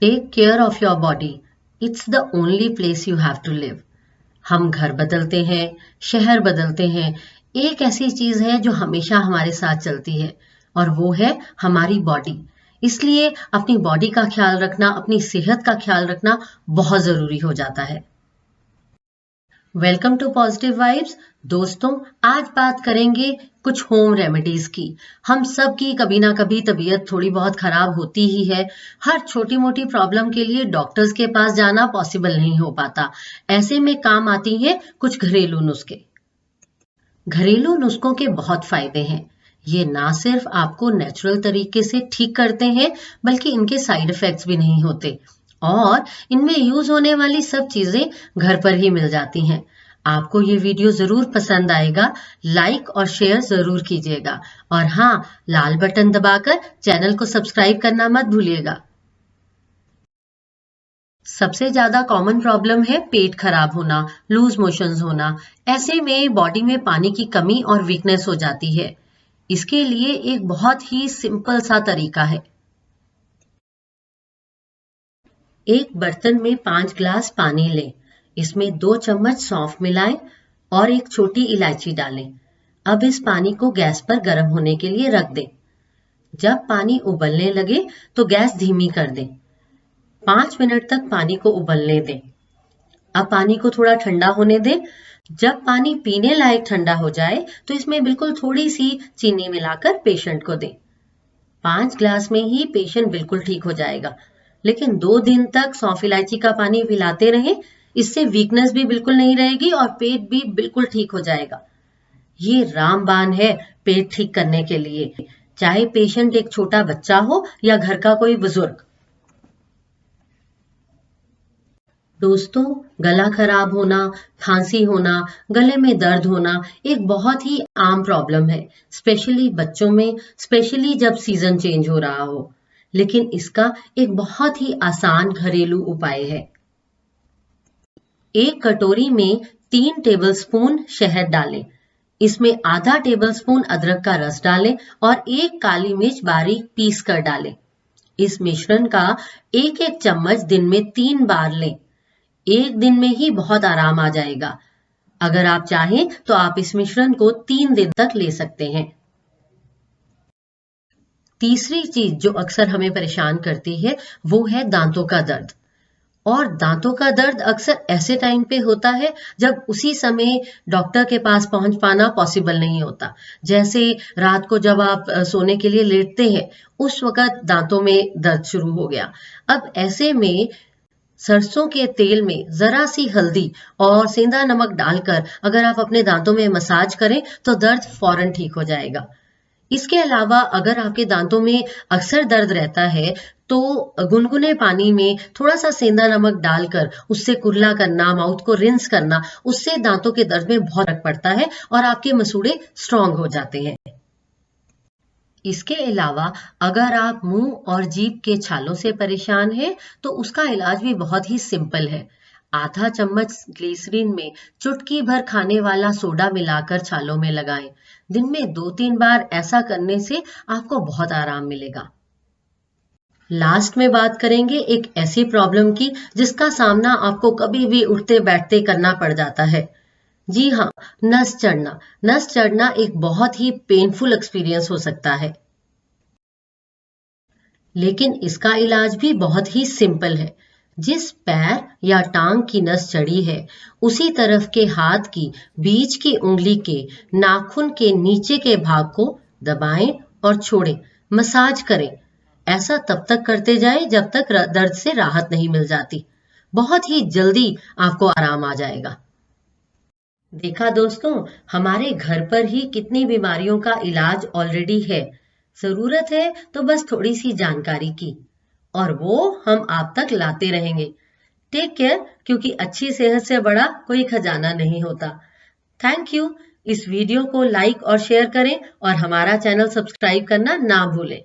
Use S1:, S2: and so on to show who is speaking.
S1: Take care of your body, it's the only place you have to live. हम घर बदलते हैं, शहर बदलते हैं, एक ऐसी चीज है जो हमेशा हमारे साथ चलती है और वो है हमारी बॉडी। इसलिए अपनी बॉडी का ख्याल रखना, अपनी सेहत का ख्याल रखना बहुत जरूरी हो जाता है। Welcome to positive vibes. दोस्तों, आज बात करेंगे कुछ होम रेमेडीज की। हम सब की कभी ना कभी तबीयत थोड़ी बहुत खराब होती ही है। हर छोटी मोटी प्रॉब्लम के लिए डॉक्टर्स के पास जाना पॉसिबल नहीं हो पाता। ऐसे में काम आती हैं कुछ घरेलू नुस्खे। घरेलू नुस्खों के बहुत फायदे हैं। ये ना सिर्फ आपको नेचुरल तरीके से ठीक करते हैं, बल्कि इनके साइड इफेक्ट्स भी नहीं होते और इनमें यूज होने वाली सब चीजें घर पर ही मिल जाती हैं। आपको ये वीडियो जरूर पसंद आएगा। लाइक और शेयर जरूर कीजिएगा और हाँ, लाल बटन दबाकर चैनल को सब्सक्राइब करना मत भूलिएगा। सबसे ज्यादा कॉमन प्रॉब्लम है पेट खराब होना, लूज मोशंस होना। ऐसे में बॉडी में पानी की कमी और वीकनेस हो जाती है। इसके लिए एक बहुत ही सिंपल सा तरीका है। एक बर्तन में 5 ग्लास पानी लें। इसमें 2 चम्मच सौंफ मिलाएं और एक छोटी इलायची डालें। अब इस पानी को गैस पर गर्म होने के लिए रख दें। जब पानी उबलने लगे तो गैस धीमी कर दें। 5 मिनट तक पानी को उबलने दें। अब पानी को थोड़ा ठंडा होने दें। जब पानी पीने लायक ठंडा हो जाए तो इसमें बिल्कुल थोड़ी सी चीनी मिलाकर पेशेंट को दें। 5 ग्लास में ही पेशेंट बिल्कुल ठीक हो जाएगा। लेकिन 2 दिन तक सौंफ इलायची का पानी पिलाते रहें। इससे वीकनेस भी बिल्कुल नहीं रहेगी और पेट भी बिल्कुल ठीक हो जाएगा। ये रामबाण है पेट ठीक करने के लिए, चाहे पेशेंट एक छोटा बच्चा हो या घर का कोई बुजुर्ग। दोस्तों, गला खराब होना, खांसी होना, गले में दर्द होना एक बहुत ही आम प्रॉब्लम है, स्पेशली बच्चों में, स्पेशली जब सीजन चेंज हो रहा हो। लेकिन इसका एक बहुत ही आसान घरेलू उपाय है। एक कटोरी में 3 टेबलस्पून शहद डालें। इसमें आधा टेबलस्पून अदरक का रस डालें और एक काली मिर्च बारीक पीस कर डालें। इस मिश्रण का एक एक चम्मच दिन में 3 बार लें। एक दिन में ही बहुत आराम आ जाएगा। अगर आप चाहें तो आप इस मिश्रण को 3 दिन तक ले सकते हैं। तीसरी चीज जो अक्सर हमें परेशान करती है वो है दांतों का दर्द। और दांतों का दर्द अक्सर ऐसे टाइम पे होता है जब उसी समय डॉक्टर के पास पहुंच पाना पॉसिबल नहीं होता। जैसे रात को जब आप सोने के लिए लेटते हैं, उस वक्त दांतों में दर्द शुरू हो गया। अब ऐसे में सरसों के तेल में जरा सी हल्दी और सेंधा नमक डालकर अगर आप अपने दांतों में मसाज करें तो दर्द फौरन ठीक हो जाएगा। इसके अलावा अगर आपके दांतों में अक्सर दर्द रहता है तो गुनगुने पानी में थोड़ा सा सेंधा नमक डालकर उससे कुल्ला करना, माउथ को रिंस करना, उससे दांतों के दर्द में बहुत फर्क पड़ता है और आपके मसूड़े स्ट्रांग हो जाते हैं। इसके अलावा अगर आप मुंह और जीभ के छालों से परेशान हैं तो उसका इलाज भी बहुत ही सिंपल है। आधा चम्मच ग्लिसरीन में चुटकी भर खाने वाला सोडा मिलाकर छालों में लगाएं। दिन में 2-3 बार ऐसा करने से आपको बहुत आराम मिलेगा। लास्ट में बात करेंगे एक ऐसी प्रॉब्लम की जिसका सामना आपको कभी भी उठते बैठते करना पड़ जाता है। जी हाँ, नस चढ़ना। नस चढ़ना एक बहुत ही पेनफुल एक्सपीरियंस हो सकता है, लेकिन इसका इलाज भी बहुत ही सिंपल है। जिस पैर या टांग की नस चढ़ी है, उसी तरफ के हाथ की बीच की उंगली के नाखून के नीचे के भाग को दबाएं और छोड़ें, मसाज करें। ऐसा तब तक करते जाएं जब तक दर्द से राहत नहीं मिल जाती। बहुत ही जल्दी आपको आराम आ जाएगा। देखा दोस्तों, हमारे घर पर ही कितनी बीमारियों का इलाज ऑलरेडी है। जरूरत है तो बस थोड़ी सी जानकारी की और वो हम आप तक लाते रहेंगे। टेक केयर, क्योंकि अच्छी सेहत से बड़ा कोई खजाना नहीं होता। Thank you. इस वीडियो को लाइक और शेयर करें और हमारा चैनल सब्सक्राइब करना ना भूलें।